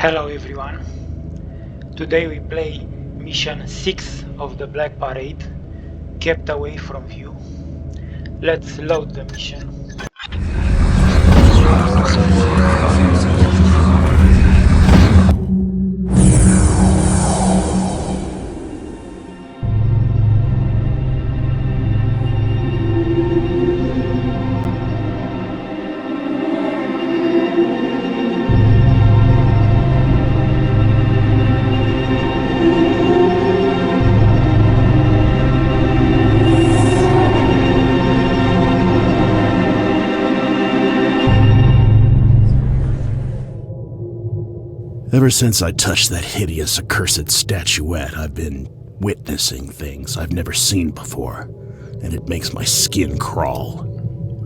Hello everyone. Today we play mission 6 of the Black Parade, kept away from view. Let's load the mission. Ever since I touched that hideous, accursed statuette, I've been witnessing things I've never seen before, and it makes my skin crawl.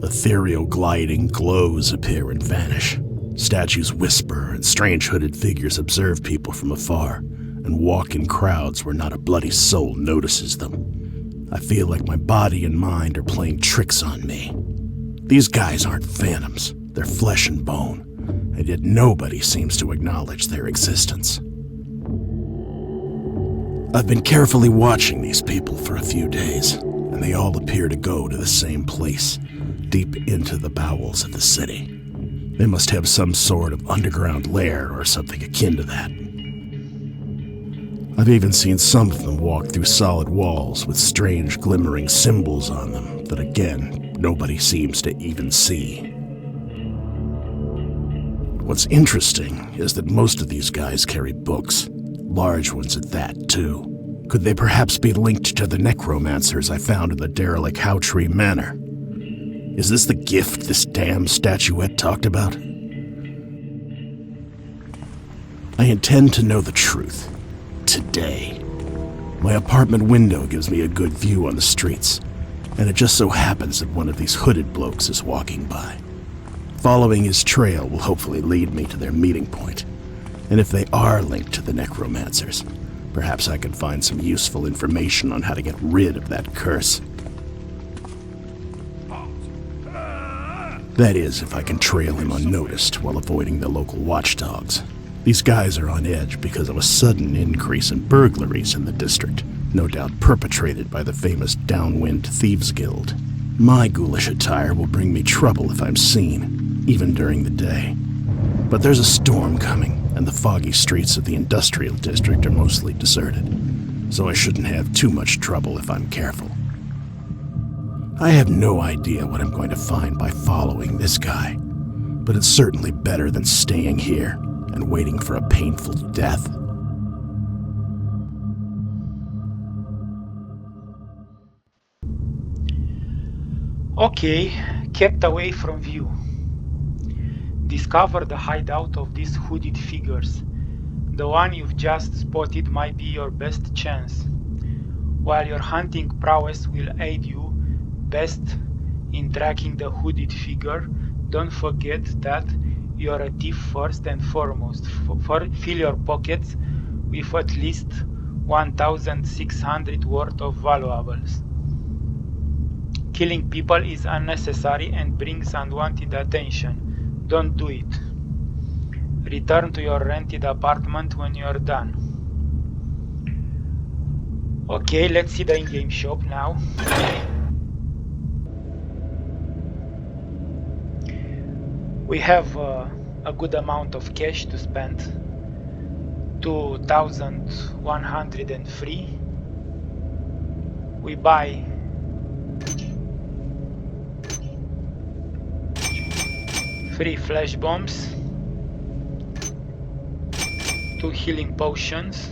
Ethereal gliding glows appear and vanish. Statues whisper, and strange hooded figures observe people from afar, and walk in crowds where not a bloody soul notices them. I feel like my body and mind are playing tricks on me. These guys aren't phantoms, they're flesh and bone. And yet nobody seems to acknowledge their existence. I've been carefully watching these people for a few days, and they all appear to go to the same place, deep into the bowels of the city. They must have some sort of underground lair or something akin to that. I've even seen some of them walk through solid walls with strange glimmering symbols on them that, again, nobody seems to even see. What's interesting is that most of these guys carry books, large ones at that, too. Could they perhaps be linked to the necromancers I found in the derelict Howtree Manor? Is this the gift this damn statuette talked about? I intend to know the truth. Today. My apartment window gives me a good view on the streets, and it just so happens that one of these hooded blokes is walking by. Following his trail will hopefully lead me to their meeting point. And if they are linked to the necromancers, perhaps I can find some useful information on how to get rid of that curse. That is, if I can trail him unnoticed while avoiding the local watchdogs. These guys are on edge because of a sudden increase in burglaries in the district, no doubt perpetrated by the famous Downwind Thieves Guild. My ghoulish attire will bring me trouble if I'm seen, even during the day. But there's a storm coming, and the foggy streets of the industrial district are mostly deserted, so I shouldn't have too much trouble if I'm careful. I have no idea what I'm going to find by following this guy, but it's certainly better than staying here and waiting for a painful death. Okay, kept away from view. Discover the hideout of these hooded figures. The one you've just spotted might be your best chance. While your hunting prowess will aid you best in tracking the hooded figure, don't forget that you're a thief first and foremost. Fill your pockets with at least 1,600 worth of valuables. Killing people is unnecessary and brings unwanted attention. Don't do it. Return to your rented apartment when you're done. Okay, let's see the in-game shop now. We have a good amount of cash to spend. 2,103. We buy 3 flash bombs, 2 healing potions,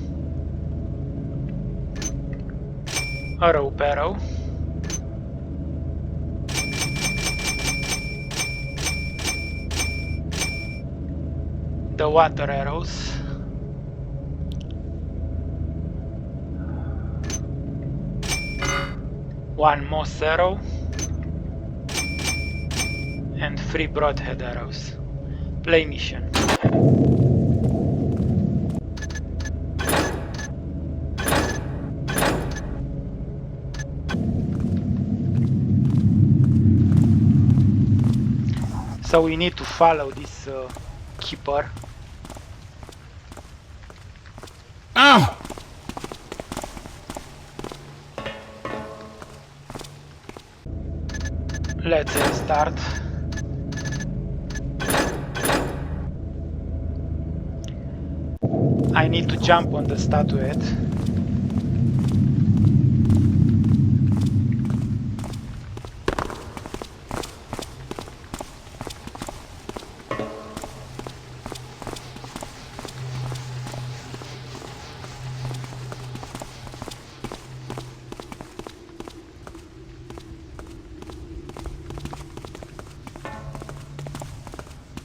a rope arrow, the water arrows, one moss arrow, and 3 broadhead arrows. Play mission. So we need to follow this keeper Ow! Let's restart. I need to jump on the statuette.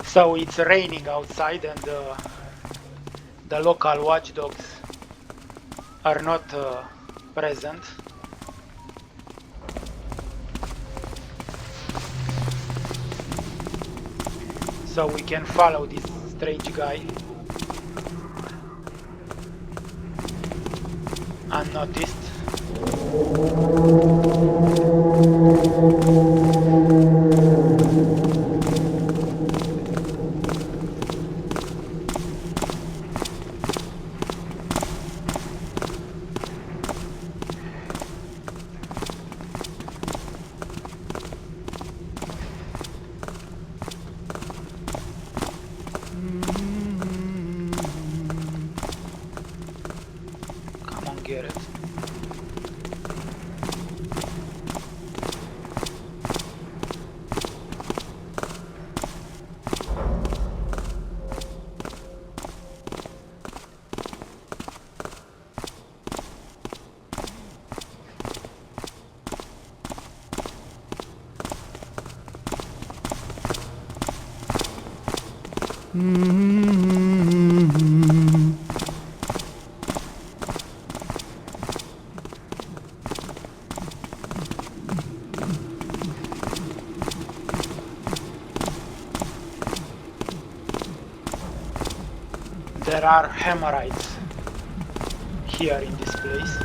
So it's raining outside and the local watchdogs are not present. So we can follow this strange guy unnoticed. Come on, get it. There are hemorrhoids here in this place.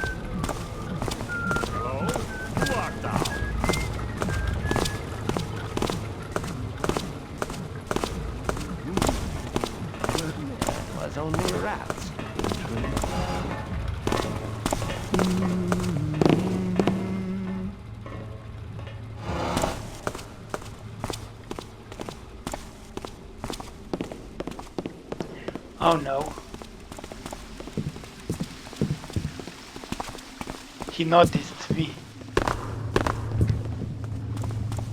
Hello? Lockdown. It was only rats. Oh no. He noticed me.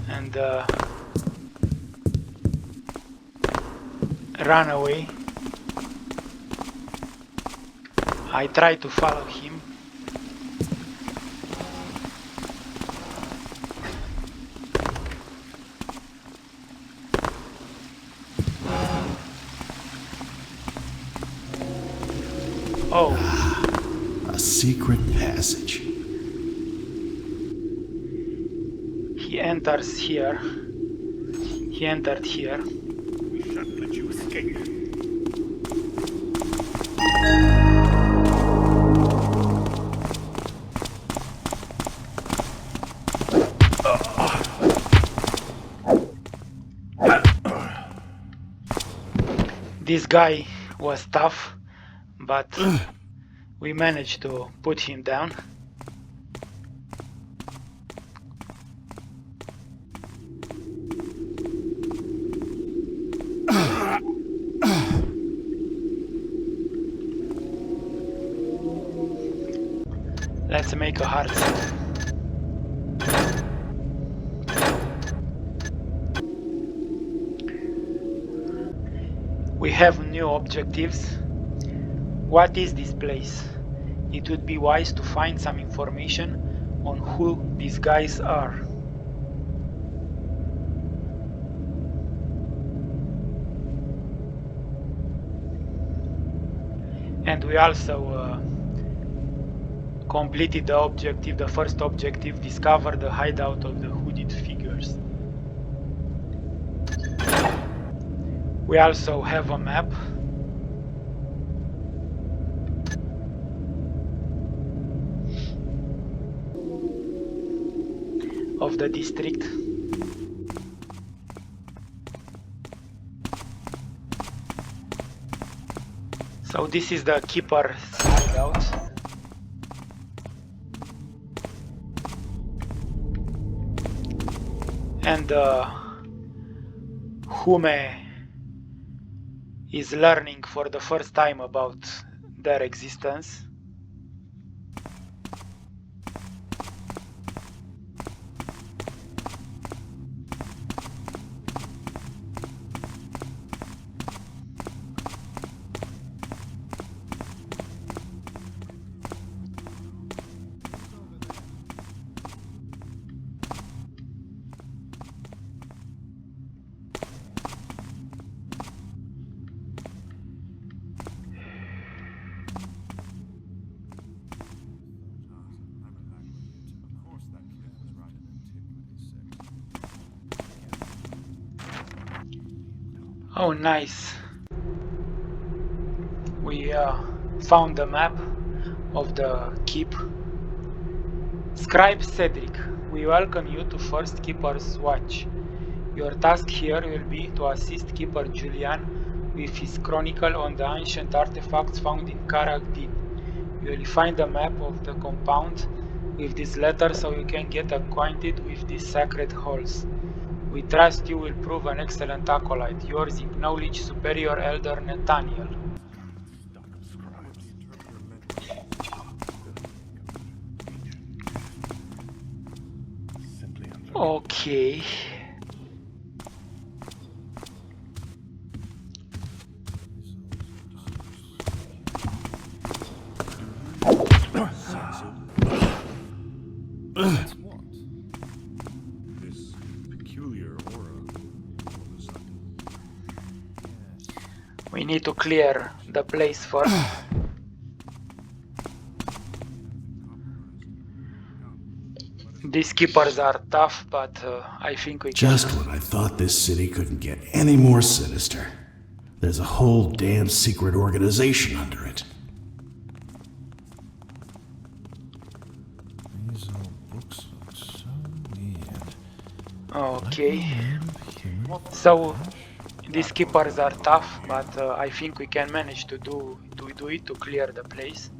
And ran away. I tried to follow him. Oh, A secret passage. he enters here. He entered here. We shan't let you escape. This guy was tough, but we managed to put him down. Let's make a hard save. We have new objectives. What is this place? It would be wise to find some information on who these guys are. And we also completed the objective, the first objective, discover the hideout of the hooded figures. We also have a map. Of the district. So this is the keeper's out. And Hume is learning for the first time about their existence. Oh, nice. We found the map of the keep. Scribe Cedric, we welcome you to First Keeper's Watch. Your task here will be to assist Keeper Julian with his chronicle on the ancient artifacts found in Karagdin. You will find a map of the compound with this letter so you can get acquainted with these sacred halls. We trust you will prove an excellent acolyte. Yours in knowledge, Superior Elder Nathaniel. Okay. This peculiar aura all of a sudden. We need to clear the place first. These keepers are tough, but I think we can... Just when I thought this city couldn't get any more sinister. There's a whole damn secret organization under it. These old books look so weird. Okay. So these keepers are tough, but I think we can manage to do it to clear the place.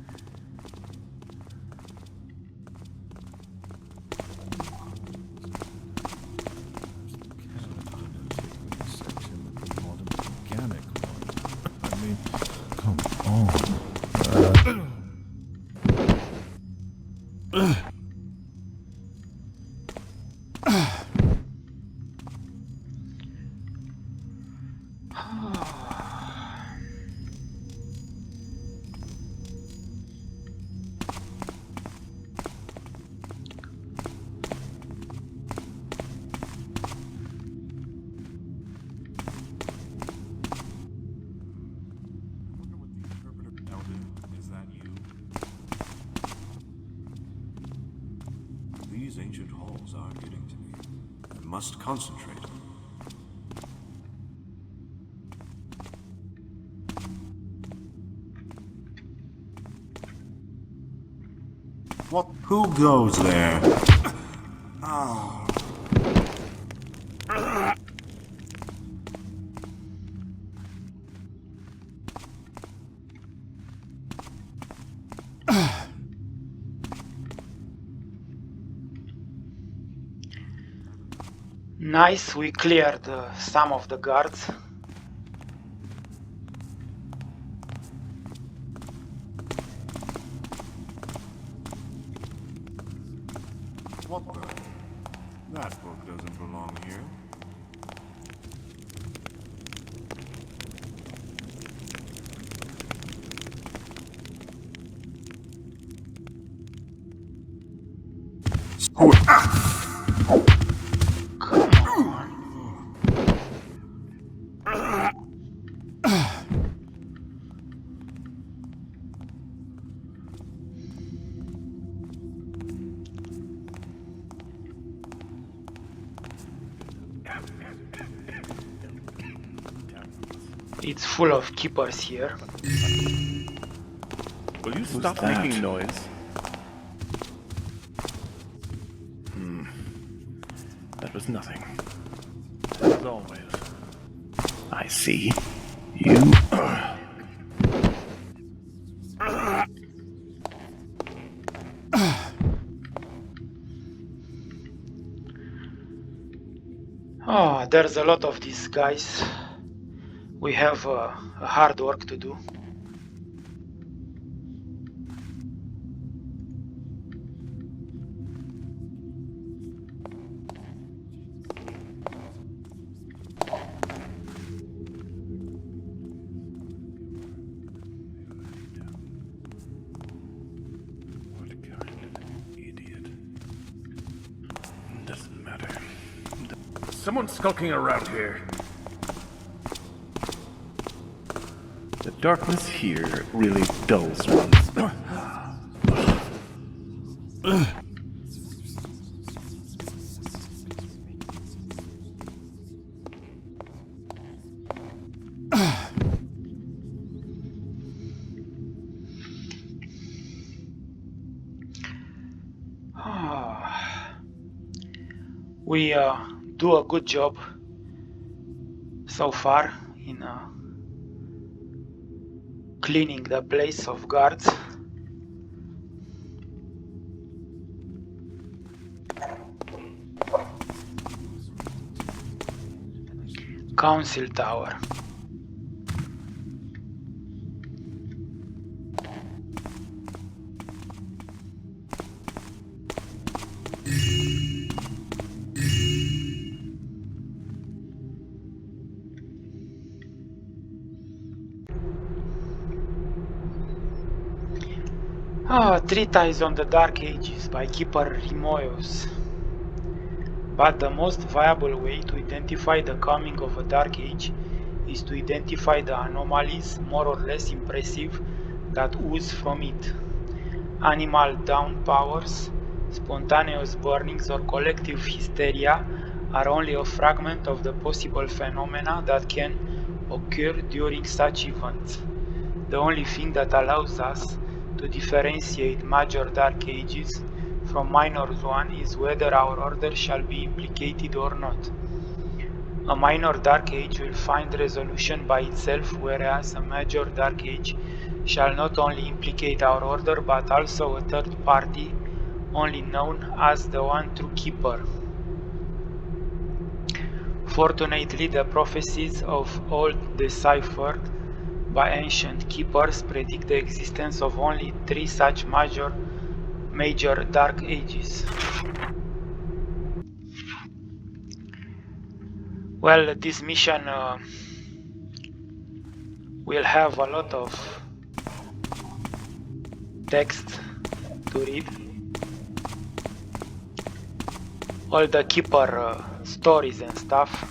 Come on. These ancient halls are getting to me. I must concentrate. What? Who goes there? Oh. Nice, we cleared some of the guards. What the? That book doesn't belong here. Oh, ah! It's full of keepers here. Will you stop making noise? That was nothing. As always. I see. You. There's a lot of these guys. We have a hard work to do. What kind of idiot? Doesn't matter. Someone's skulking around here. The darkness here really dulls one. We do a good job so far in cleaning the place of guards. Council Tower. Treatise on the Dark Ages by Keeper Rimoeus. But the most viable way to identify the coming of a Dark Age is to identify the anomalies, more or less impressive, that ooze from it. Animal down powers, spontaneous burnings, or collective hysteria are only a fragment of the possible phenomena that can occur during such events. The only thing that allows us to differentiate major dark ages from minor one is whether our order shall be implicated or not. A minor dark age will find resolution by itself, whereas a major dark age shall not only implicate our order but also a third party, only known as the one true keeper. Fortunately, the prophecies of old deciphered by ancient keepers predict the existence of only 3 such major dark ages. Well, this mission will have a lot of text to read. All the keeper stories and stuff.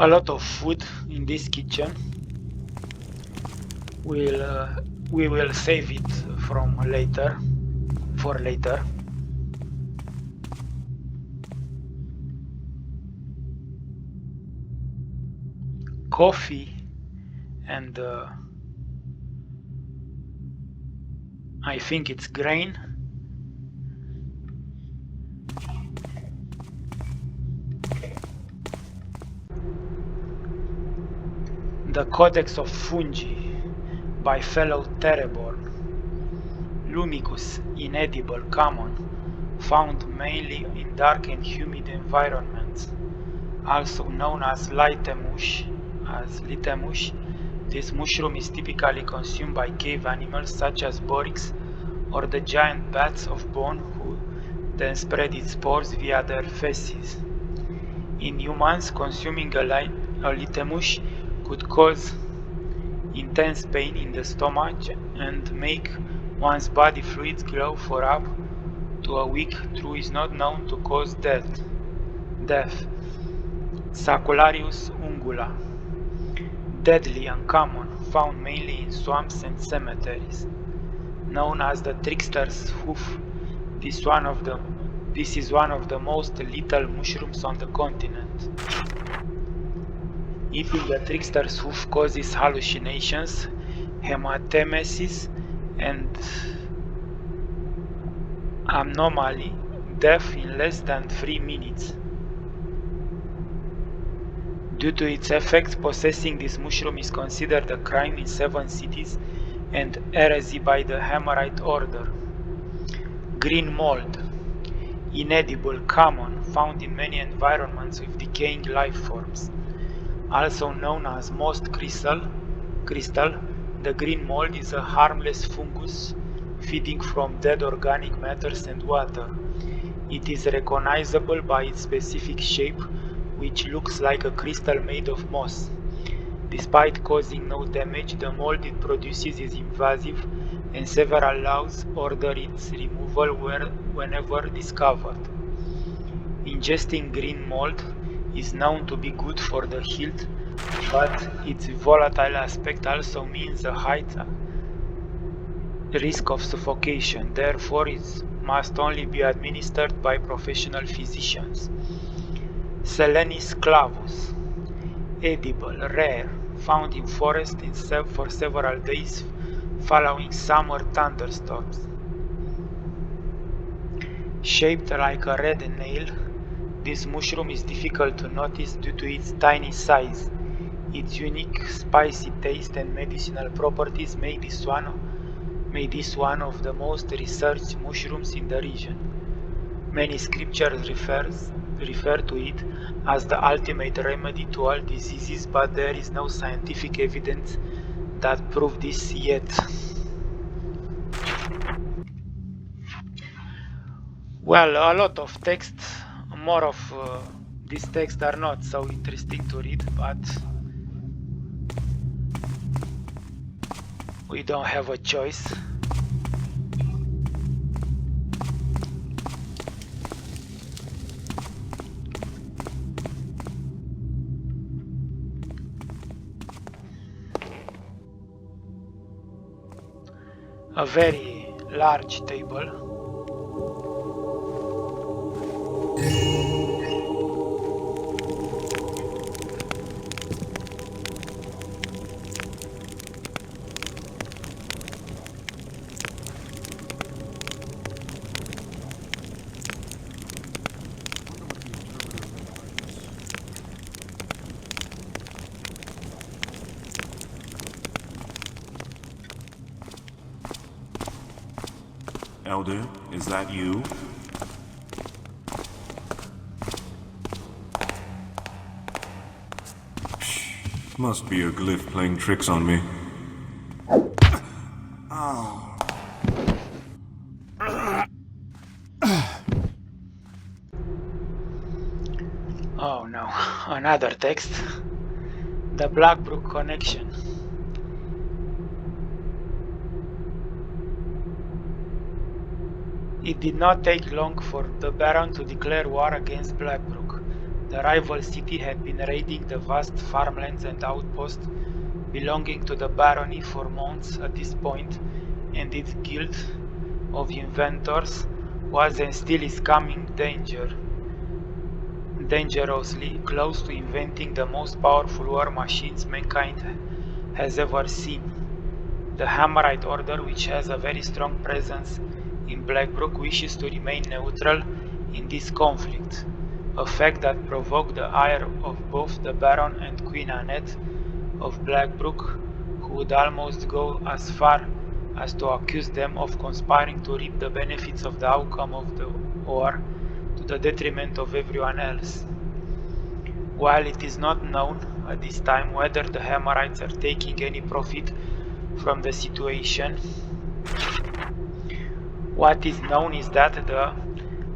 A lot of food in this kitchen. We will save it from later, for later. Coffee and I think it's grain. The Codex of Fungi by fellow Tereborn. Lumicus, inedible, common. found mainly in dark and humid environments. Also known as litemush, this mushroom is typically consumed by cave animals such as boryx or the giant bats of bone who then spread its spores via their feces. In humans, consuming a litemush could cause intense pain in the stomach and make one's body fluids grow for up to a week through is not known to cause death. Sacularius ungula. Deadly, uncommon, found mainly in swamps and cemeteries. Known as the trickster's hoof, this is one of the most lethal mushrooms on the continent. Eating the trickster's hoof causes hallucinations, hematemesis, and anomaly, death in less than 3 minutes. Due to its effects, possessing this mushroom is considered a crime in 7 cities and heresy by the Hemorrhite order. Green mold. Inedible, common, found in many environments with decaying life forms. Also known as moss crystal, the green mold is a harmless fungus feeding from dead organic matters and water. It is recognizable by its specific shape, which looks like a crystal made of moss. Despite causing no damage, the mold it produces is invasive, and several laws order its removal whenever discovered. Ingesting green mold is known to be good for the health, but its volatile aspect also means a high risk of suffocation. Therefore, it must only be administered by professional physicians. Selenis clavus. Edible, rare, found in forests for several days following summer thunderstorms. Shaped like a red nail, this mushroom is difficult to notice due to its tiny size. Its unique spicy taste and medicinal properties make this one of the most researched mushrooms in the region. Many scriptures refer to it as the ultimate remedy to all diseases, but there is no scientific evidence that proves this yet. Well, a lot of text, more of these texts are not so interesting to read, but we don't have a choice. A very large table. Elder, is that you? Must be a glyph playing tricks on me. Oh no, another text. The Blackbrook connection. It did not take long for the Baron to declare war against Blackbrook. The rival city had been raiding the vast farmlands and outposts belonging to the barony for months at this point, and its guild of inventors was and still is coming dangerously close to inventing the most powerful war machines mankind has ever seen. The Hammerite Order, which has a very strong presence in Blackbrook, wishes to remain neutral in this conflict, a fact that provoked the ire of both the Baron and Queen Annette of Blackbrook, who would almost go as far as to accuse them of conspiring to reap the benefits of the outcome of the or to the detriment of everyone else. While it is not known at this time whether the Hammerites are taking any profit from the situation, what is known is that the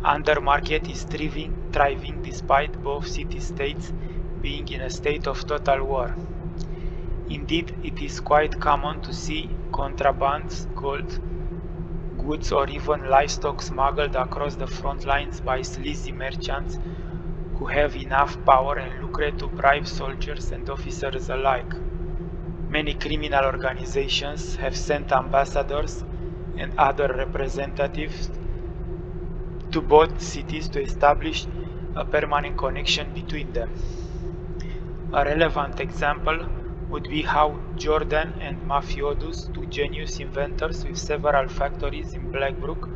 undermarket is thriving despite both city-states being in a state of total war. Indeed, it is quite common to see contrabands, gold, goods or even livestock smuggled across the front lines by sleazy merchants who have enough power and lucre to bribe soldiers and officers alike. Many criminal organizations have sent ambassadors and other representatives to both cities to establish a permanent connection between them. A relevant example would be how Jordan and Mafiodos, two genius inventors with several factories in Blackbrook,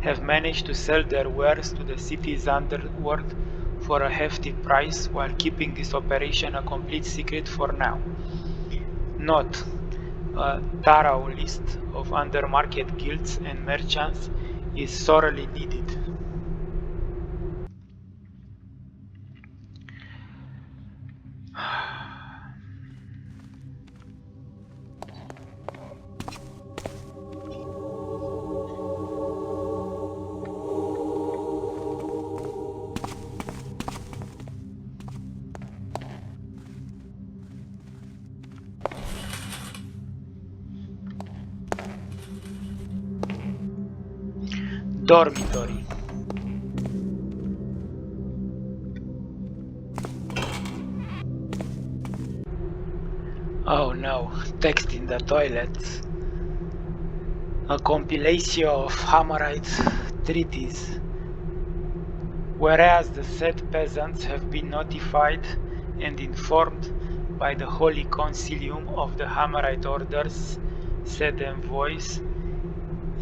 have managed to sell their wares to the city's underworld for a hefty price while keeping this operation a complete secret for now. Note: a thorough list of undermarket guilds and merchants is sorely needed. Dormitory. Oh no, text in the toilets. A compilation of Hammerite treaties. Whereas the said peasants have been notified and informed by the Holy Concilium of the Hammerite orders, said envoys,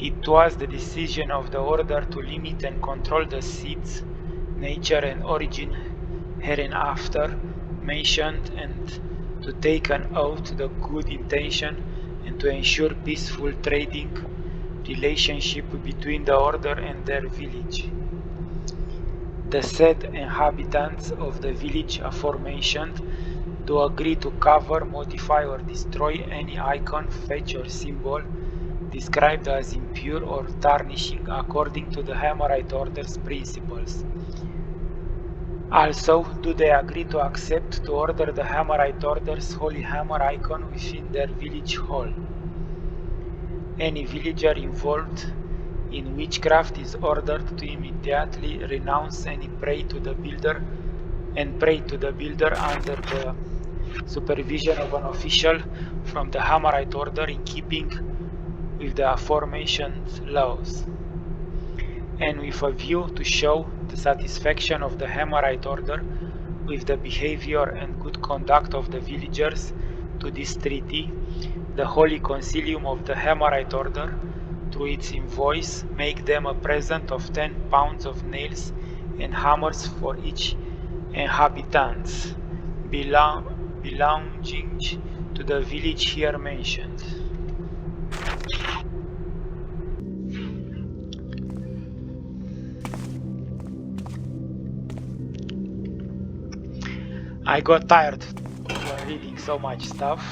it was the decision of the order to limit and control the seeds, nature and origin hereinafter mentioned, and to take an oath to the good intention and to ensure peaceful trading relationship between the order and their village. The said inhabitants of the village aforementioned do agree to cover, modify or destroy any icon, fetch or symbol described as impure or tarnishing according to the Hammerite order's principles. Also, do they agree to accept to order the Hammerite order's holy hammer icon within their village hall. Any villager involved in witchcraft is ordered to immediately renounce any pray to the builder under the supervision of an official from the Hammerite order in keeping with the aforementioned laws, and with a view to show the satisfaction of the Hammerite order with the behavior and good conduct of the villagers to this treaty, the Holy Concilium of the Hammerite order, through its envoys, make them a present of 10 pounds of nails and hammers for each inhabitant, belonging to the village here mentioned. I got tired while reading so much stuff.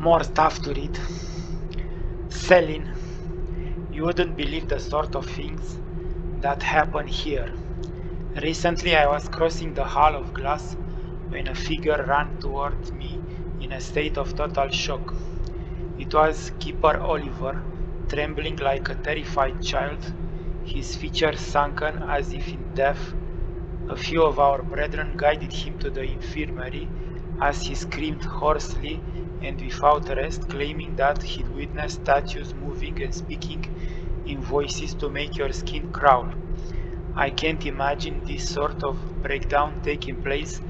More stuff to read. Selling. You wouldn't believe the sort of things that happen here. Recently I was crossing the hall of glass when a figure ran towards me in a state of total shock. It was Keeper Oliver, trembling like a terrified child, his features sunken as if in death. A few of our brethren guided him to the infirmary as he screamed hoarsely and without rest, claiming that he'd witnessed statues moving and speaking in voices to make your skin crawl. I can't imagine this sort of breakdown taking place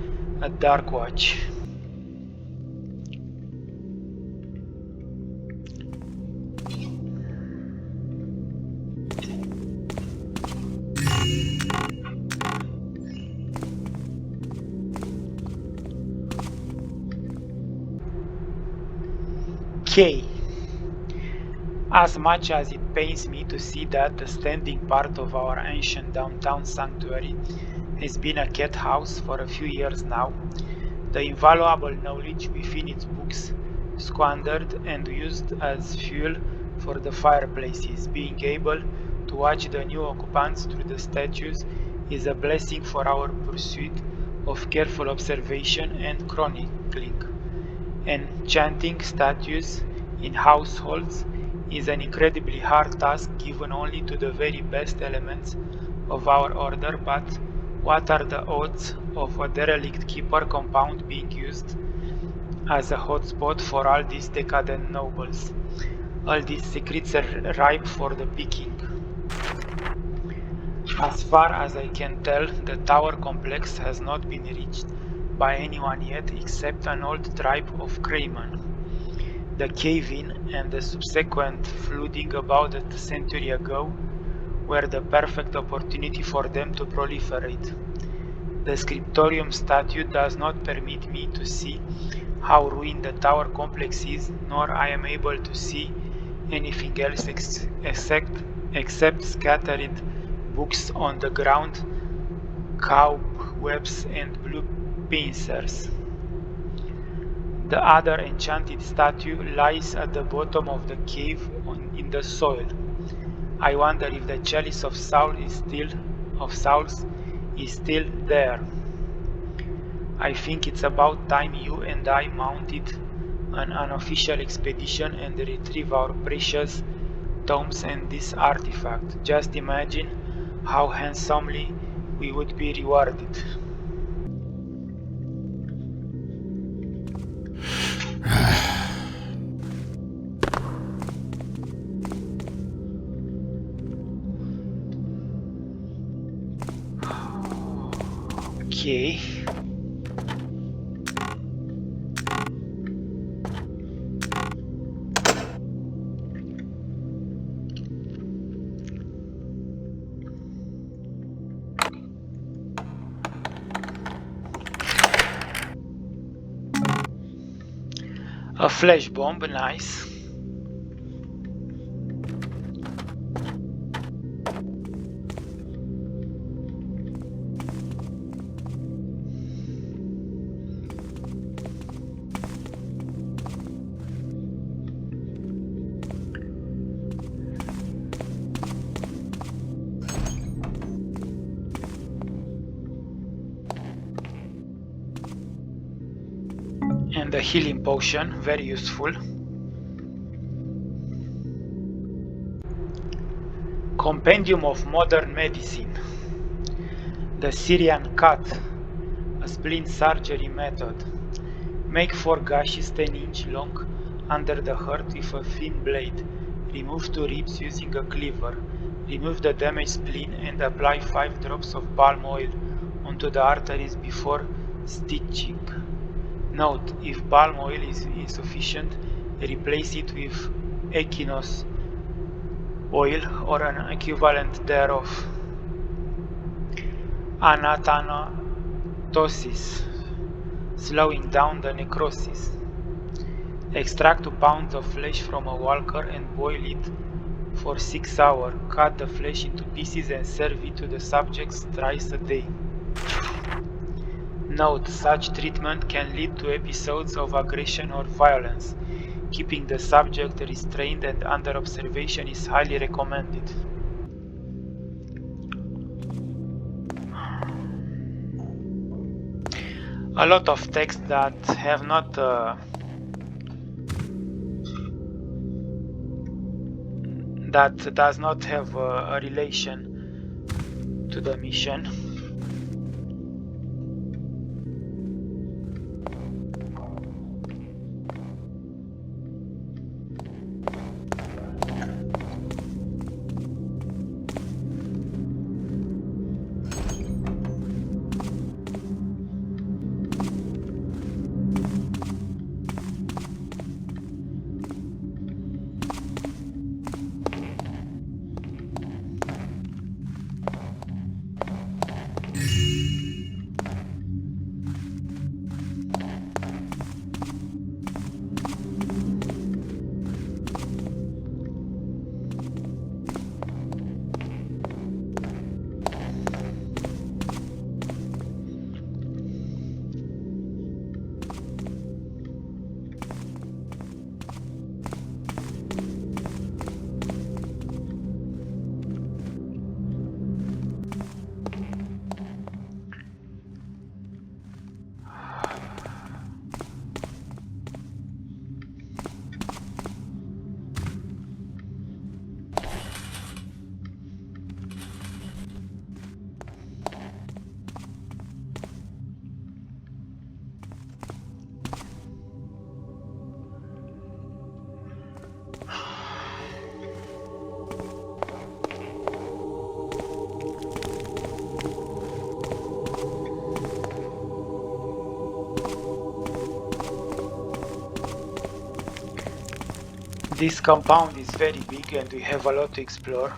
at Dark Watch. K. As much as it pains me to see that the standing part of our ancient downtown sanctuary has been a cat house for a few years now, the invaluable knowledge within its books, squandered and used as fuel for the fireplaces, being able to watch the new occupants through the statues is a blessing for our pursuit of careful observation and chronicling. Enchanting statues in households is an incredibly hard task given only to the very best elements of our order, but what are the odds of a derelict keeper compound being used as a hotspot for all these decadent nobles? All these secrets are ripe for the picking. As far as I can tell, the tower complex has not been reached by anyone yet except an old tribe of craymen. The cave-in and the subsequent flooding about a century ago were the perfect opportunity for them to proliferate. The scriptorium statue does not permit me to see how ruined the tower complex is, nor I am able to see anything else except scattered books on the ground, cobwebs and blue pincers. The other enchanted statue lies at the bottom of the cave in the soil. I wonder if the chalice of Souls is still there. I think it's about time you and I mounted an unofficial expedition and retrieve our precious tomes and this artifact. Just imagine how handsomely we would be rewarded. Okay. A flash bomb, nice. And a healing potion, very useful. Compendium of Modern Medicine. The Syrian cut, a spleen surgery method. Make 4 gashes 10 inch long under the heart with a thin blade. Remove 2 ribs using a cleaver. Remove the damaged spleen and apply 5 drops of palm oil onto the arteries before stitching. Note: if palm oil is insufficient, replace it with echinus oil or an equivalent thereof. Anathanotosis, slowing down the necrosis. Extract 2 pounds of flesh from a walker and boil it for 6 hours. Cut the flesh into pieces and serve it to the subjects thrice a day. Note: such treatment can lead to episodes of aggression or violence. Keeping the subject restrained and under observation is highly recommended. A lot of texts that have not that does not have a relation to the mission. This compound is very big and we have a lot to explore.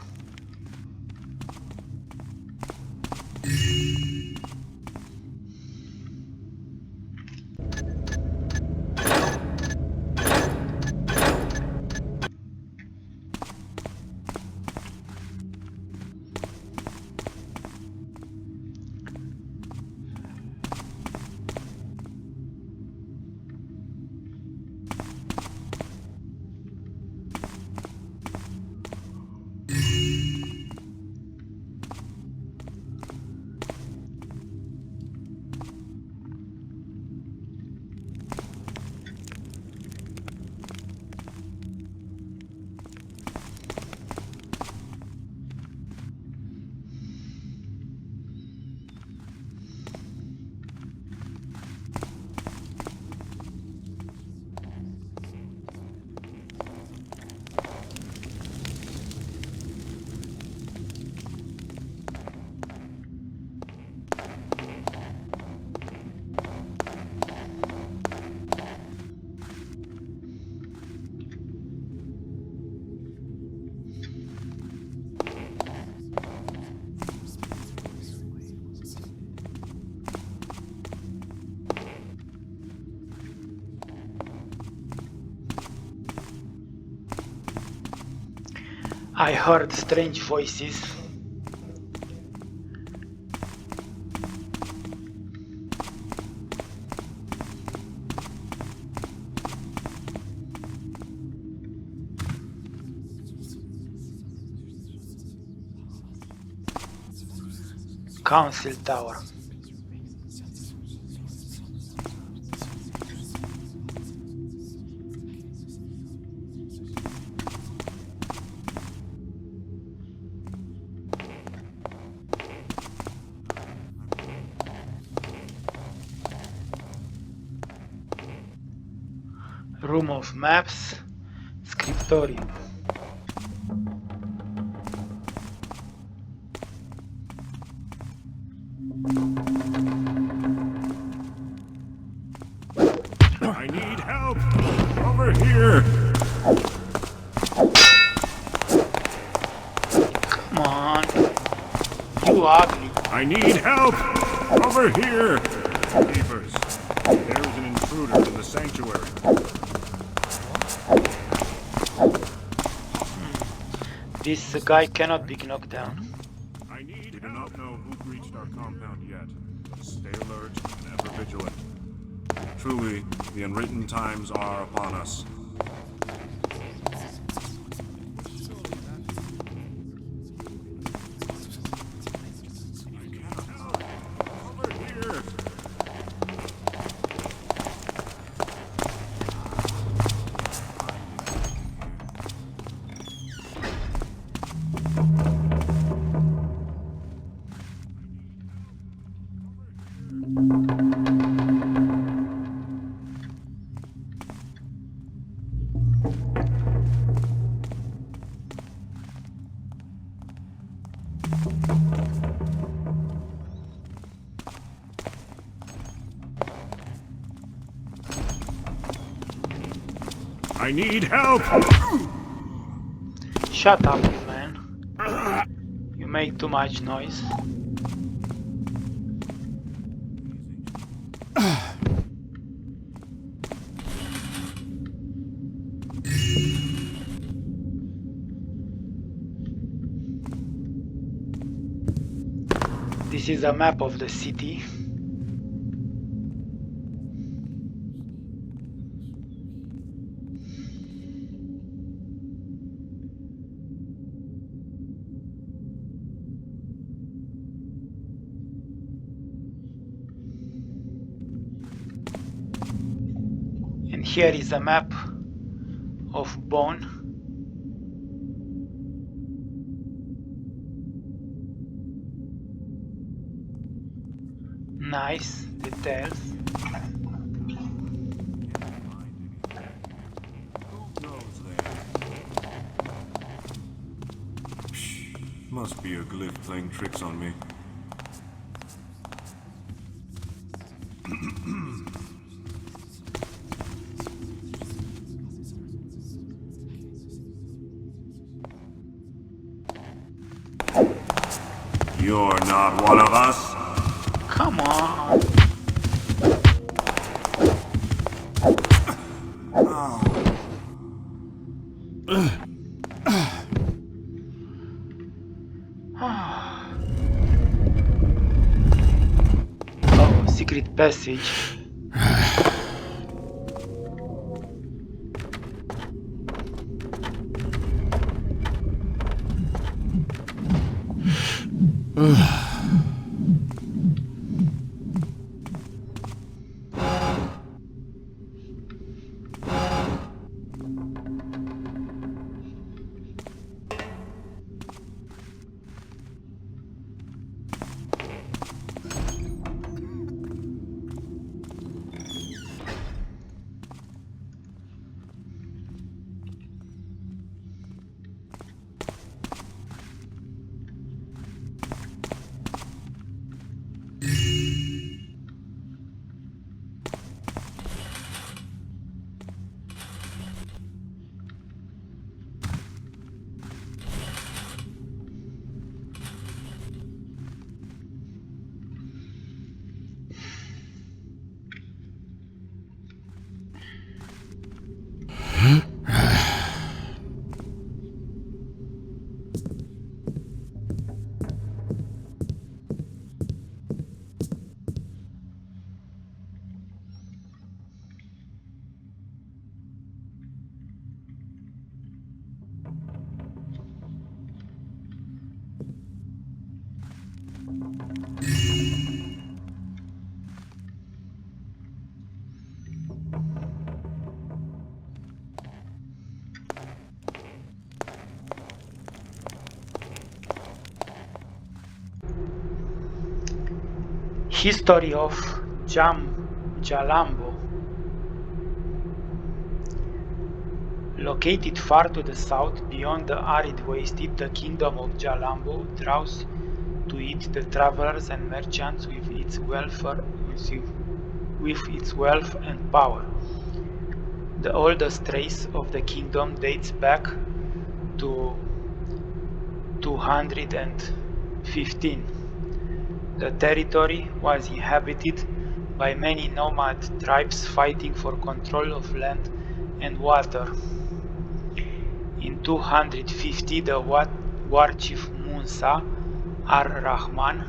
I heard strange voices. Council Tower. Room of Maps, Scriptorium. I need help! Over here! Come on. You ugly. I need help! Over here! Keepers, there is an intruder in the sanctuary. This guy cannot be knocked down. I need We do not know who breached our compound yet. Stay alert and ever vigilant. Truly, the unwritten times are upon us. I need help! Shut up, you man. You make too much noise. This is a map of the city. And here is a map of Bone. Nice details. Must be a glyph playing tricks on me. You're not one of us. Come on. Oh, secret passage. History of Jalambo. Located far to the south, beyond the arid wastes, the kingdom of Jalambo draws to it the travelers and merchants with its wealth and power. The oldest trace of the kingdom dates back to 215. The territory was inhabited by many nomad tribes fighting for control of land and water. In 250, the war chief Musa ar-Rahman,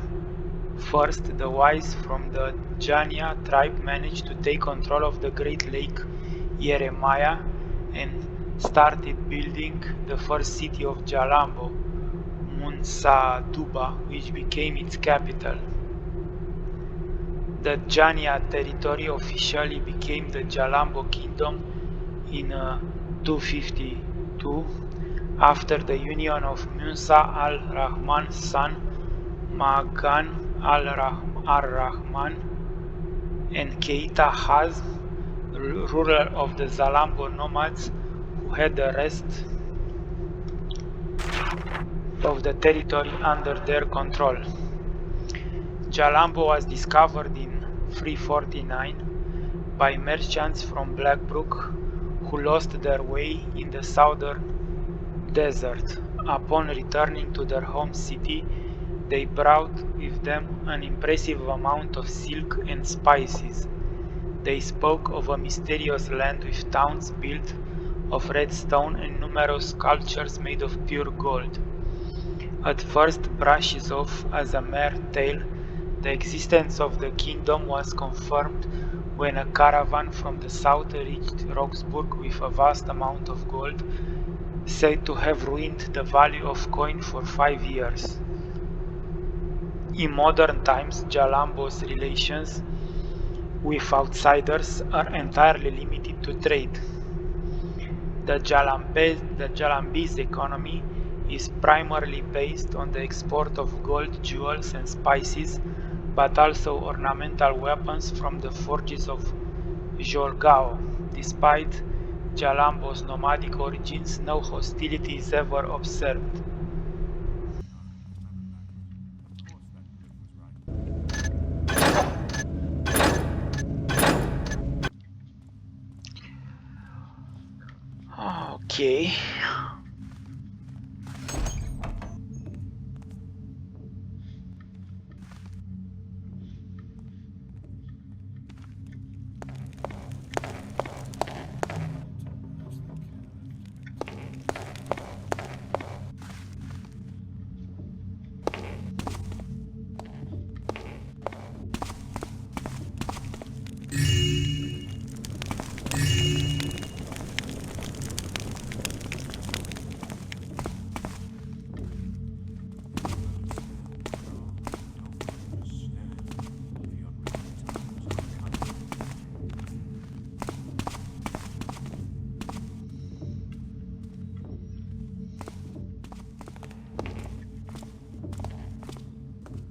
first the wise from the Jania tribe, managed to take control of the Great Lake Yeremiah and started building the first city of Jalambo, Munsa Duba, which became its capital. The Jania territory officially became the Jalambo kingdom in 252 after the union of Musa al-Rahman's son Magan al-Rahman and Keita Haz, ruler of the Zalambo nomads, who had the rest of the territory under their control. Jalambo was discovered in 349 by merchants from Blackbrook, who lost their way in the southern desert. Upon returning to their home city, they brought with them an impressive amount of silk and spices. They spoke of a mysterious land with towns built of red stone and numerous sculptures made of pure gold. At first brushes off as a mere tale, the existence of the kingdom was confirmed when a caravan from the south reached Roxburgh with a vast amount of gold, said to have ruined the value of coin for 5 years. In modern times, Jalambo's relations with outsiders are entirely limited to trade. The Jalambese economy is primarily based on the export of gold, jewels, and spices, but also ornamental weapons from the forges of Jolgao. Despite Jalambo's nomadic origins, no hostility is ever observed. Okay.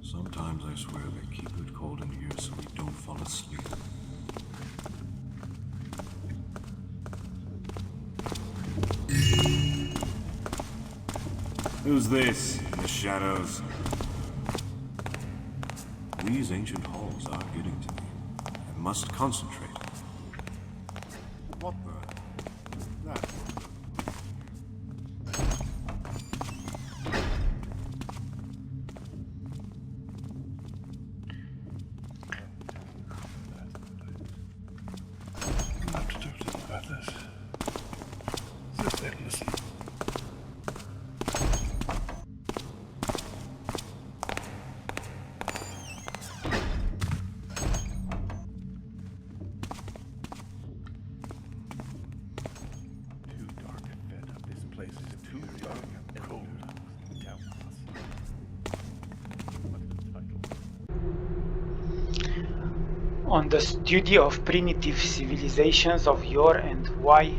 Sometimes I swear they keep it cold in here so we don't fall asleep. Who's this in the shadows? These ancient halls are getting to me. I must concentrate. What the? That. I'm not to do anything about this. Sit there and listen. Too dark and fed up. This place is too dark and cold. Down with us. What's the title? On the study of primitive civilizations of yore and why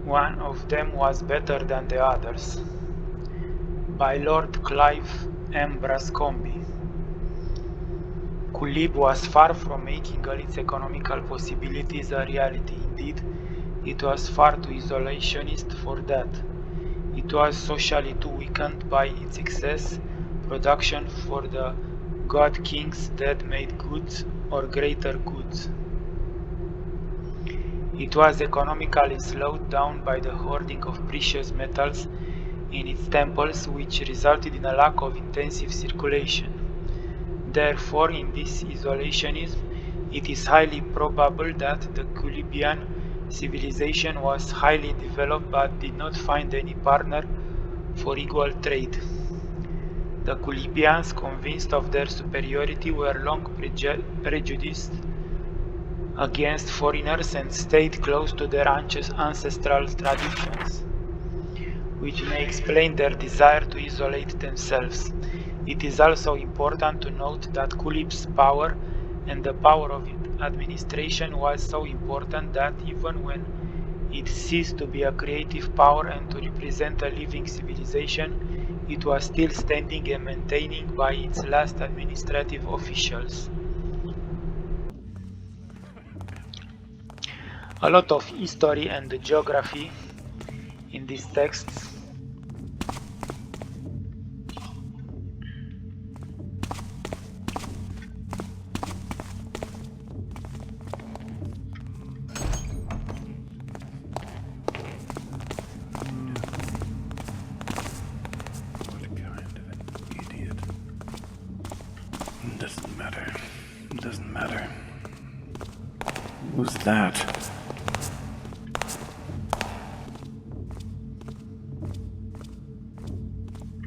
one of them was better than the others, by Lord Clive M. Brascombe. Kulib was far from making all its economical possibilities a reality. Indeed, it was far too isolationist for that. It was socially too weakened by its excess production for the god kings that made goods or greater goods. It was economically slowed down by the hoarding of precious metals in its temples, which resulted in a lack of intensive circulation. Therefore, in this isolationism, it is highly probable that the Kulibian civilization was highly developed but did not find any partner for equal trade. The Kulibians, convinced of their superiority, were long prejudiced against foreigners and stayed close to their ancestral traditions, which may explain their desire to isolate themselves. It is also important to note that Kulib's power and the power of administration was so important that even when it ceased to be a creative power and to represent a living civilization, it was still standing and maintaining by its last administrative officials. A lot of history and geography in these texts. Who's that?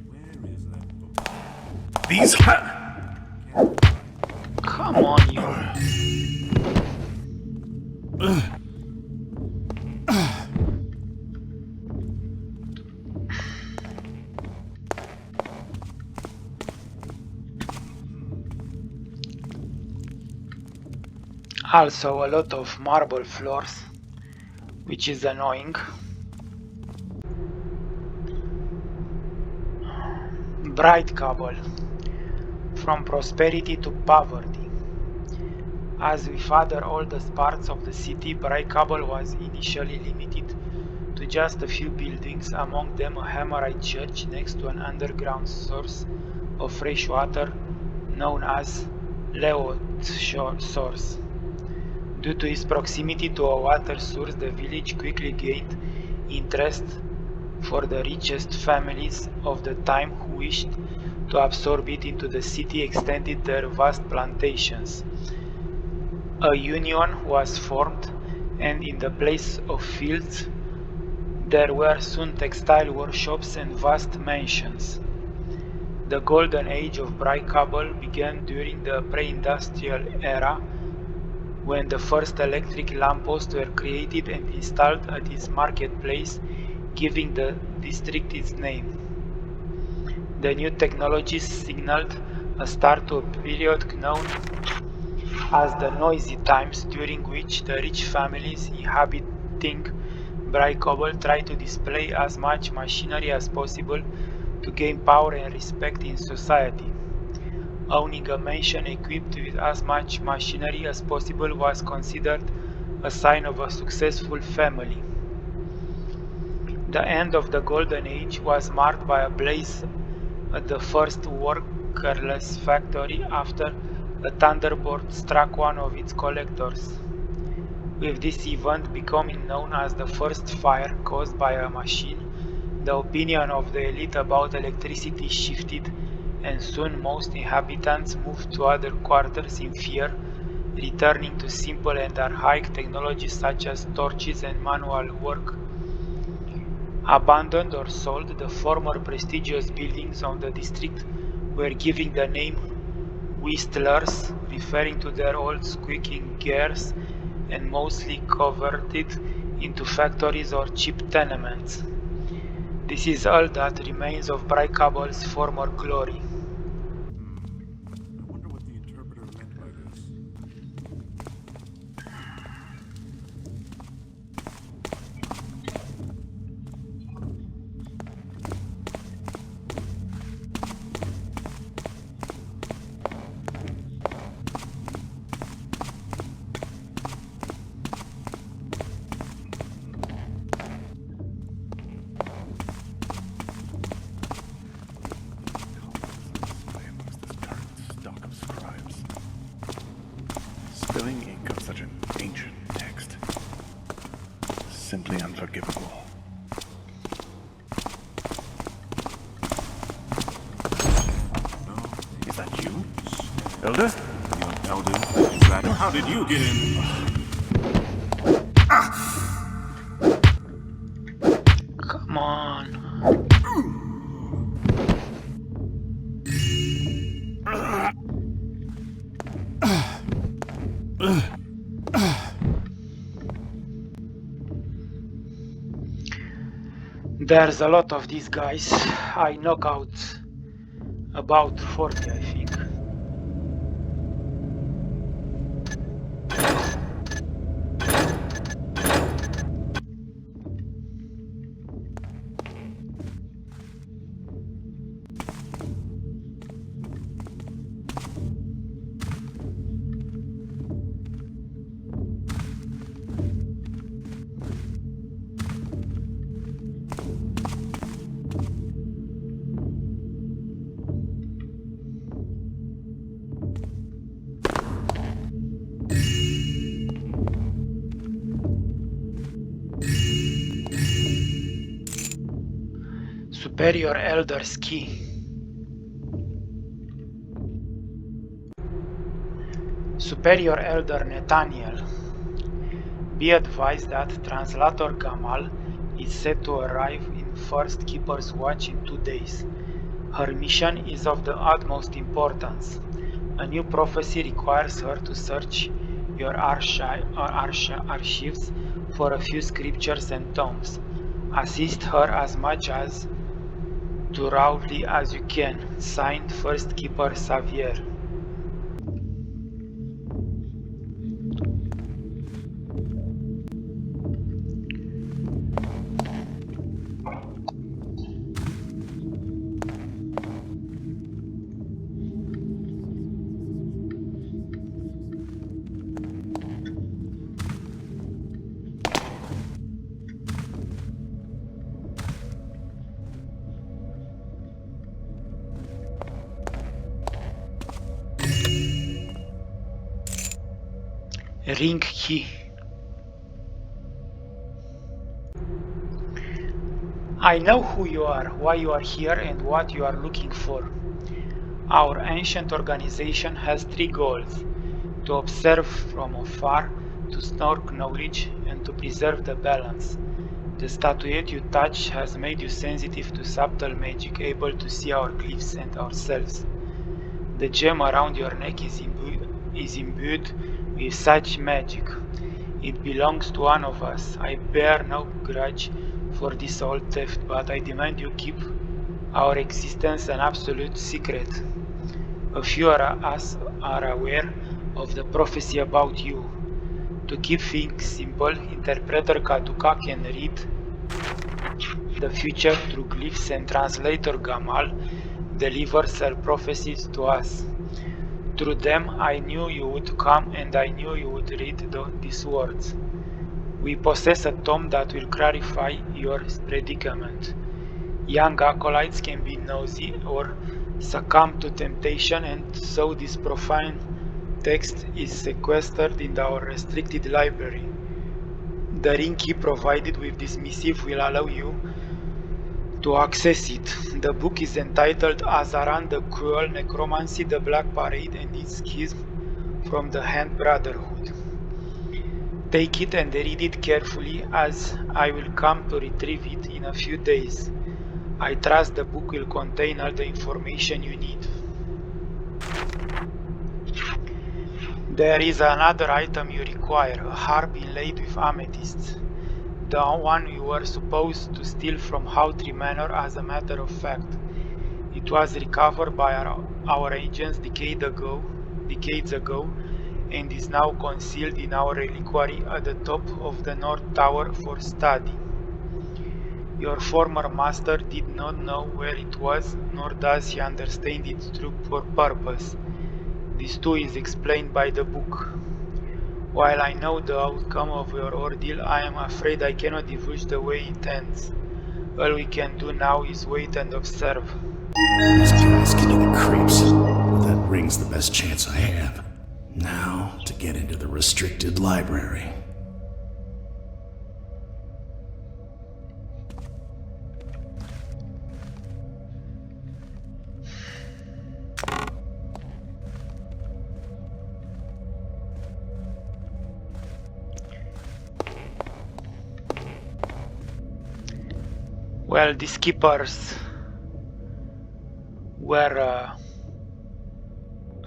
Where is that book? These Come on, you. Also a lot of marble floors, which is annoying. Bright cobble. From prosperity to poverty. As with other oldest parts of the city, Braikabel was initially limited to just a few buildings, among them a Hammerite church next to an underground source of fresh water known as Leot Source. Due to its proximity to a water source, the village quickly gained interest for the richest families of the time who wished to absorb it into the city extended their vast plantations. A union was formed, and in the place of fields there were soon textile workshops and vast mansions. The golden age of Braikabel began during the pre-industrial era, when the first electric lampposts were created and installed at its marketplace, giving the district its name. The new technologies signaled a start to a period known as the noisy times, during which the rich families inhabiting Braikabel tried to display as much machinery as possible to gain power and respect in society. Owning a mansion equipped with as much machinery as possible was considered a sign of a successful family. The end of the Golden Age was marked by a blaze at the first workerless factory after a thunderbolt struck one of its collectors, with this event becoming known as the first fire caused by a machine. The opinion of the elite about electricity shifted, and soon most inhabitants moved to other quarters in fear, returning to simple and archaic technologies such as torches and manual work. Abandoned or sold, the former prestigious buildings of the district were given the name Whistlers, referring to their old squeaking gears, and mostly converted into factories or cheap tenements. This is all that remains of Braikabel's former glory. I wonder what the interpreter meant by this. sway amongst this current stock of scribes. Spilling ink of such an ancient text. Simply unforgivable. No, Is that you, Elder? young elder. Is that? How did you get in? Come on. There's a lot of these guys. I knock out about 40, I think. Superior Elder's Key. Superior Elder Nathaniel. Be advised that Translator Gamal is set to arrive in First Keeper's Watch in 2 days. Her mission is of the utmost importance. A new prophecy requires her to search your archives for a few scriptures and tomes. Assist her as much as thoroughly as you can. Signed, First Keeper Xavier. Ring key. I know who you are, why you are here, and what you are looking for. Our ancient organization has 3 goals: to observe from afar, to snort knowledge, and to preserve the balance. The statuette you touch has made you sensitive to subtle magic, able to see our glyphs and ourselves. The gem around your neck is imbued with such magic. It belongs to one of us. I bear no grudge for this old theft, but I demand you keep our existence an absolute secret. A few of us are aware of the prophecy about you. To keep things simple, Interpreter Kaduka can read the future through glyphs, and Translator Gamal delivers her prophecies to us. Through them I knew you would come, and I knew you would read these words. We possess a tome that will clarify your predicament. Young acolytes can be nosy or succumb to temptation, and so this profane text is sequestered in our restricted library. The ring key provided with this missive will allow you to access it. The book is entitled Azaran the Cruel, Necromancy, the Black Parade, and its keys from the Hand Brotherhood. Take it and read it carefully, as I will come to retrieve it in a few days. I trust the book will contain all the information you need. There is another item you require, a harp inlaid with amethysts. The one you were supposed to steal from Hawtree Manor, as a matter of fact. It was recovered by our agents decades ago, and is now concealed in our reliquary at the top of the North Tower for study. Your former master did not know where it was, nor does he understand its true purpose. This too is explained by the book. While I know the outcome of your ordeal, I am afraid I cannot divulge the way it ends. All we can do now is wait and observe. These guys give me the creeps, but that ring's the best chance I have. Now, to get into the restricted library. Well, these keepers were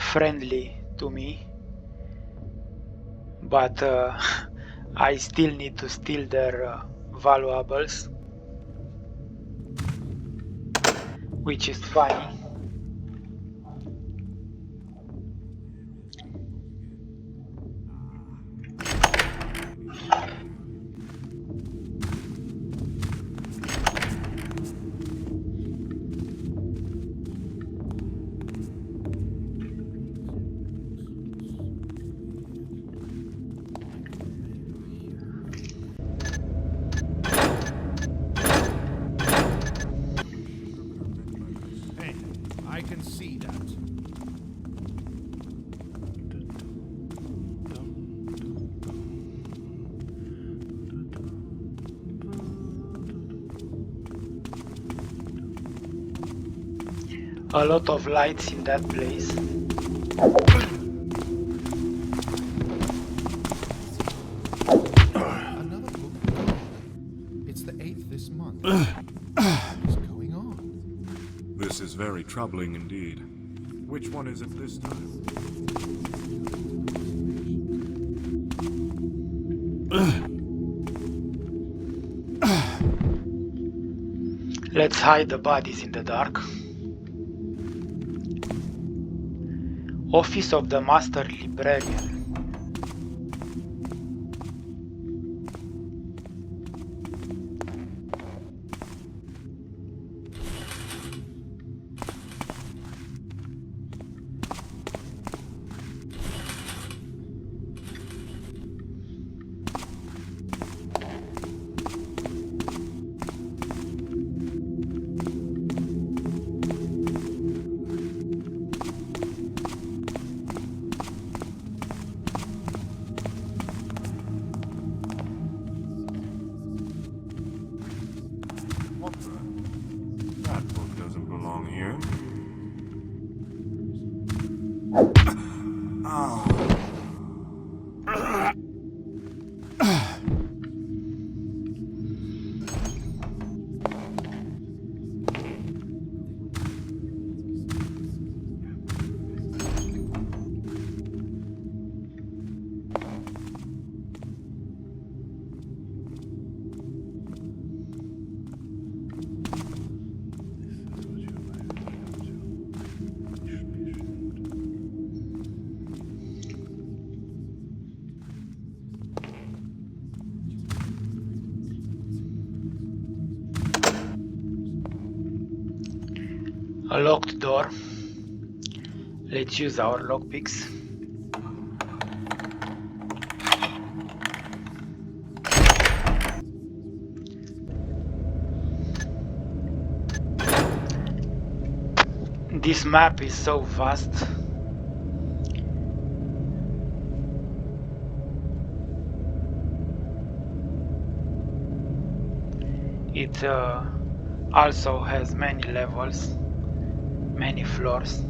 friendly to me, but I still need to steal their valuables, which is funny. I can see that. A lot of lights in that place. What's going on? This is very troubling indeed. Which one is it this time? Let's hide the bodies in the dark. Office of the Master Librarian. What the? That book doesn't belong here. A locked door. Let's use our lockpicks. This map is so vast. It also has many levels, many floors.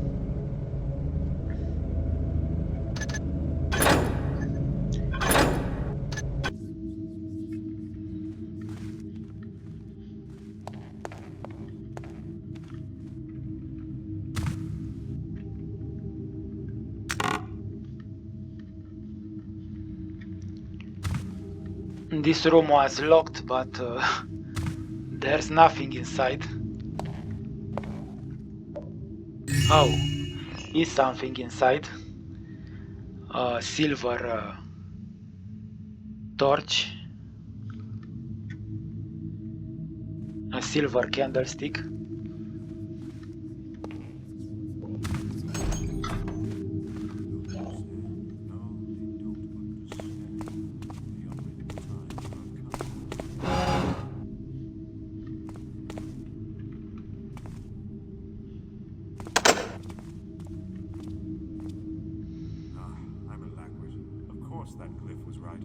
This room was locked, but there's nothing inside. Oh, is something inside. A silver torch. A silver candlestick. That glyph was right.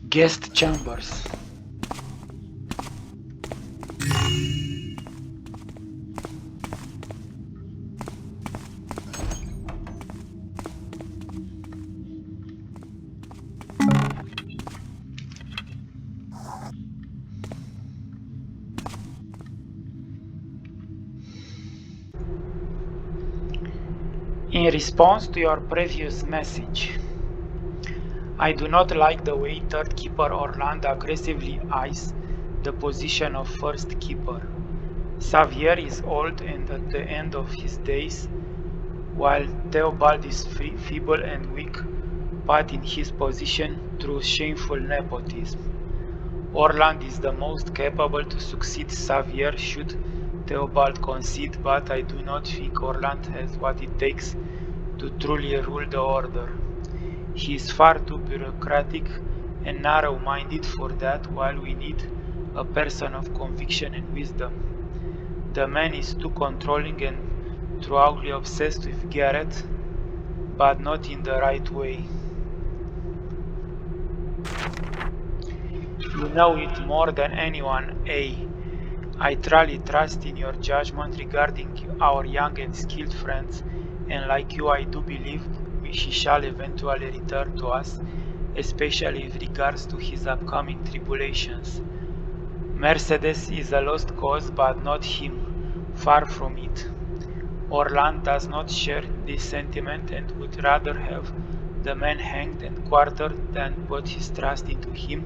Guest chambers. In response to your previous message, I do not like the way Third Keeper Orland aggressively eyes the position of First Keeper. Xavier is old and at the end of his days, while Theobald is feeble and weak. but in his position through shameful nepotism. Orland is the most capable to succeed Xavier should Theobald concede, but I do not think Orland has what it takes to truly rule the Order. He is far too bureaucratic and narrow-minded for that, while we need a person of conviction and wisdom. The man is too controlling and thoroughly obsessed with Garrett, but not in the right way. You know it more than anyone, A. I truly trust in your judgment regarding our young and skilled friends, and like you I do believe he shall eventually return to us, especially with regards to his upcoming tribulations. Mercedes is a lost cause, but not him. Far from it. Orland does not share this sentiment and would rather have the man hanged and quartered than put his trust into him,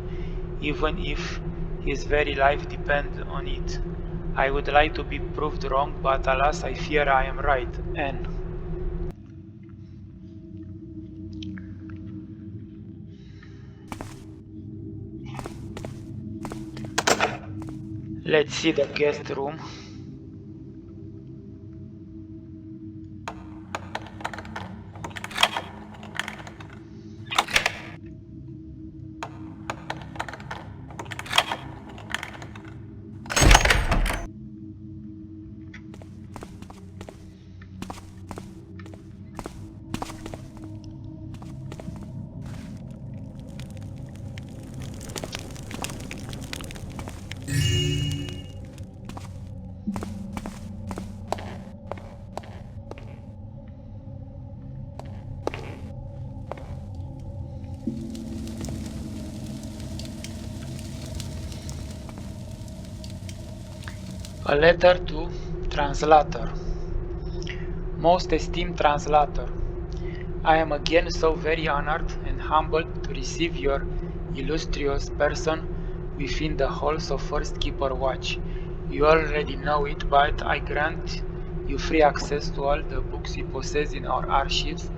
even if his very life depended on it. I would like to be proved wrong, but alas, I fear I am right. N. Let's see the guest room. A letter to translator. Most esteemed translator, I am again so very honored and humbled to receive your illustrious person within the halls of First Keeper Watch. You already know it, but I grant you free access to all the books we possess in our archives,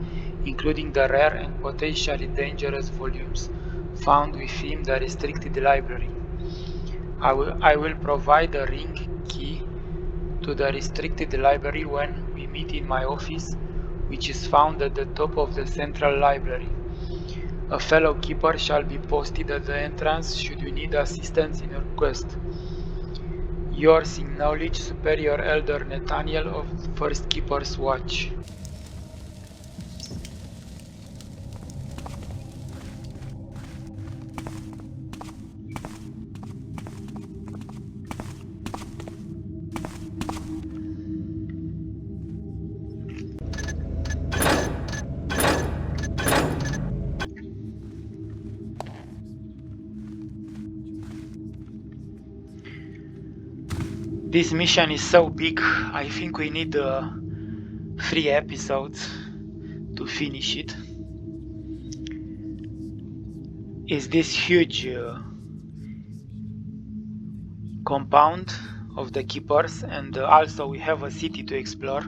including the rare and potentially dangerous volumes found within the restricted library. I will provide a ring key to the restricted library when we meet in my office, which is found at the top of the central library. A fellow keeper shall be posted at the entrance should you need assistance in your quest. Yours in knowledge, Superior Elder Nathaniel of First Keeper's Watch. This mission is so big, I think we need 3 episodes to finish it. Is this huge compound of the keepers, and also we have a city to explore.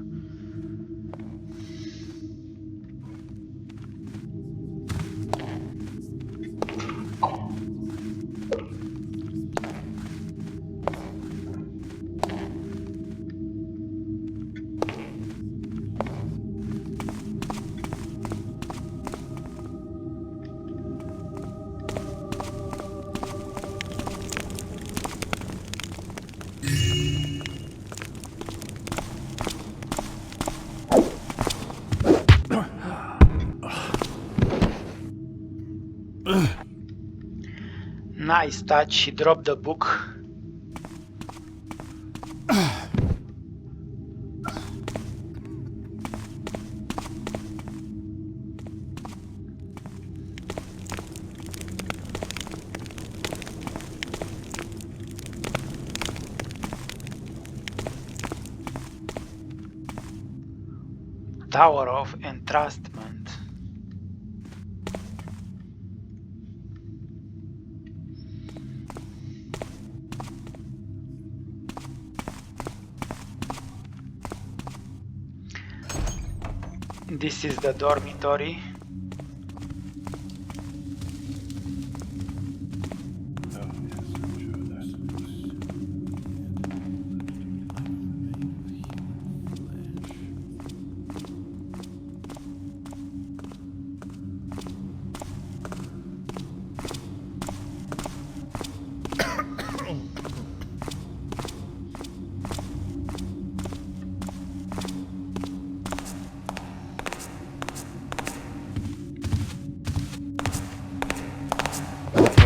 Nice touch, he dropped the book. Tower of Entrustment. This is the dormitory.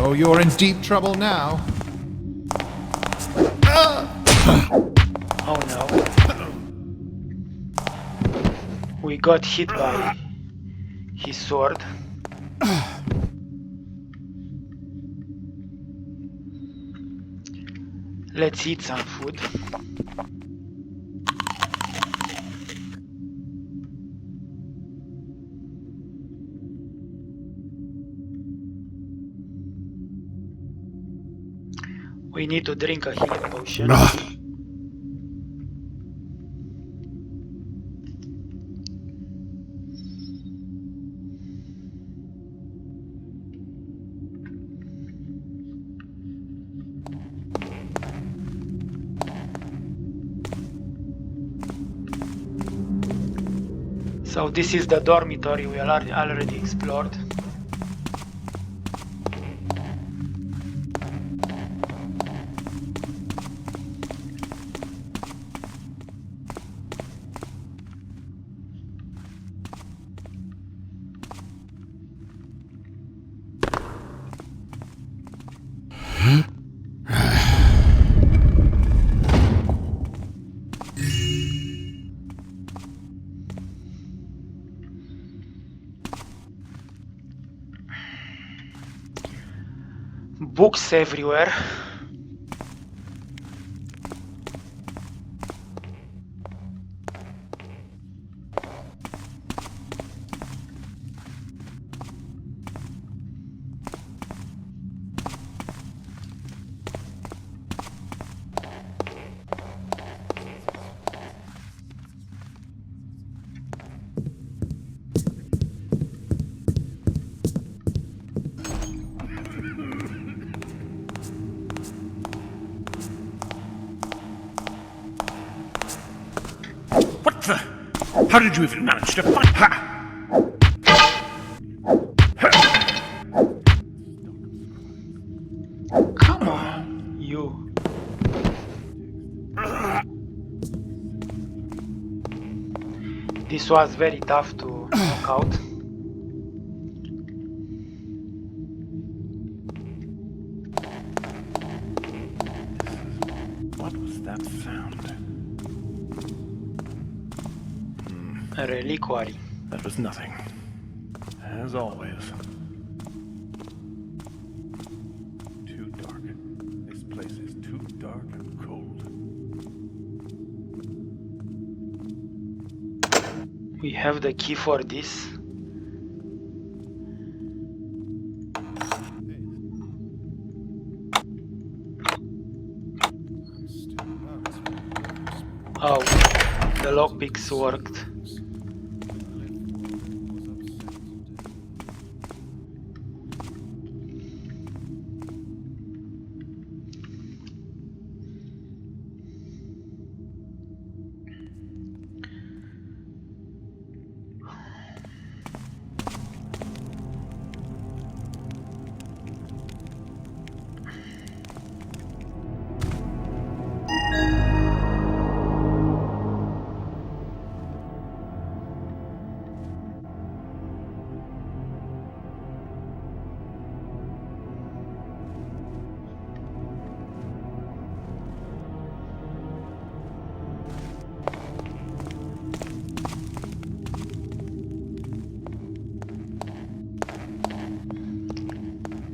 Oh, you're in deep trouble now. Oh no. We got hit by his sword. Let's eat some food. We need to drink a healing potion. So this is the dormitory we already explored. Books everywhere. What the? How did you even manage to find her? Come on, you. This was very tough to knock out. What was that sound? A reliquary. That was nothing. As always. Too dark. This place is too dark and cold. We have the key for this. Oh, the lockpicks worked.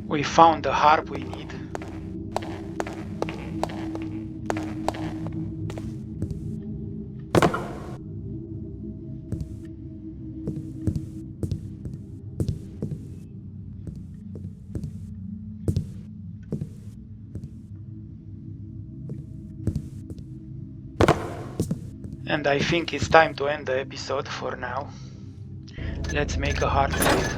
We found the harp we need. And I think it's time to end the episode for now. Let's make a hard save.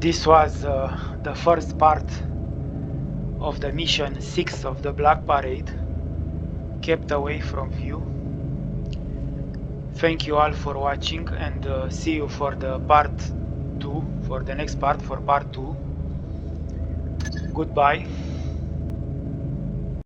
This was the first part of the mission 6 of the Black Parade, kept away from view. Thank you all for watching, and see you for the part 2, for the next part, for part 2. Goodbye.